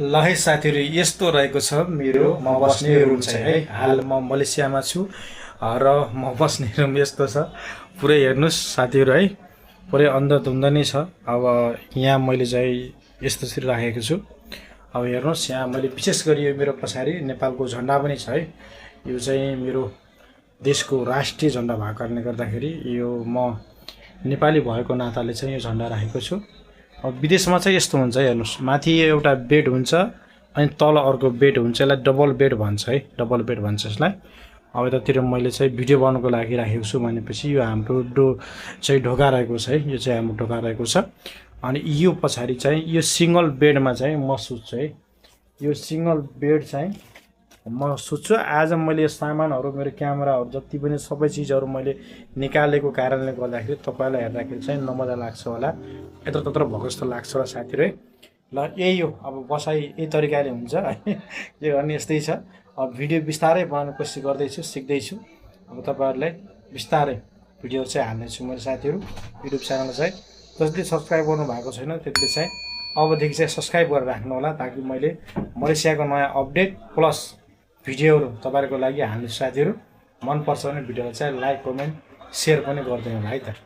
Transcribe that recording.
ल है साथीहरू, यस्तो रहेको छ मेरो म बस्ने रुम चाहिँ है। हाल म मलेसियामा छु र म बस्ने रुम यस्तो छ। पुरै हेर्नुहोस् साथीहरू है, पुरै अन्धधुन्ध नै छ। अब यहाँ मैले चाहिँ यस्तोसरी राखेको छु। अब हेर्नुहोस्, यहाँ मैले विशेष गरी यो मेरो पछाडि नेपालको झन्डा पनि छ है। यो चाहिँ मेरो देशको राष्ट्रिय झन्डा भएको कारणले गर्दाखेरि यो म नेपाली भएको नाताले चाहिँ यो झन्डा राखेको छु। अब विदेशमा चाहिँ यस्तो हुन्छ है, हेर्नुहोस्, माथि एउटा बेड हुन्छ अनि तल अर्को बेड हुन्छ। यसलाई डबल बेड भन्छ है, डबल बेड भन्छ यसलाई। अब यतातिर मैले चाहिँ भिडियो बनाउनको लागि राखेको छु भनेपछि यो हाम्रो चाहिँ ढोका रहेको छ है। यो चाहिँ हाम्रो ढोका रहेको छ। अनि यो पछाडि चाहिँ यो सिङ्गल बेडमा चाहिँ म सुत्छु है। यो सिङ्गल बेड चाहिँ म सुत्छु। आज मैले सामानहरू, मेरो क्यामेराहरू, जति पनि सबै चिजहरू मैले निकालेको कारणले गर्दाखेरि तपाईँलाई हेर्दाखेरि चाहिँ नमजा लाग्छ होला, यत्र तत्र भएको जस्तो लाग्छ होला साथीहरू है। ल यही हो, अब बसाइ यही तरिकाले हुन्छ है। के गर्ने, यस्तै छ। अब भिडियो बिस्तारै बनाउने कोसिस गर्दैछु, सिक्दैछु। अब तपाईँहरूलाई बिस्तारै भिडियोहरू चाहिँ हाल्नेछु मैले साथीहरू। युट्युब च्यानल चाहिँ जसले सब्सक्राइब गर्नु भएको छैन त्यसले चाहिँ अबदेखि चाहिँ सब्सक्राइब गरेर राख्नु होला, ताकि मैले मलेसियाको नयाँ अपडेट प्लस भिडियोहरू तपाईँहरूको लागि हाल्ने साथीहरू। मनपर्छ भने भिडियोलाई चाहिँ लाइक, कमेन्ट, सेयर पनि गरिदिनु होला है त।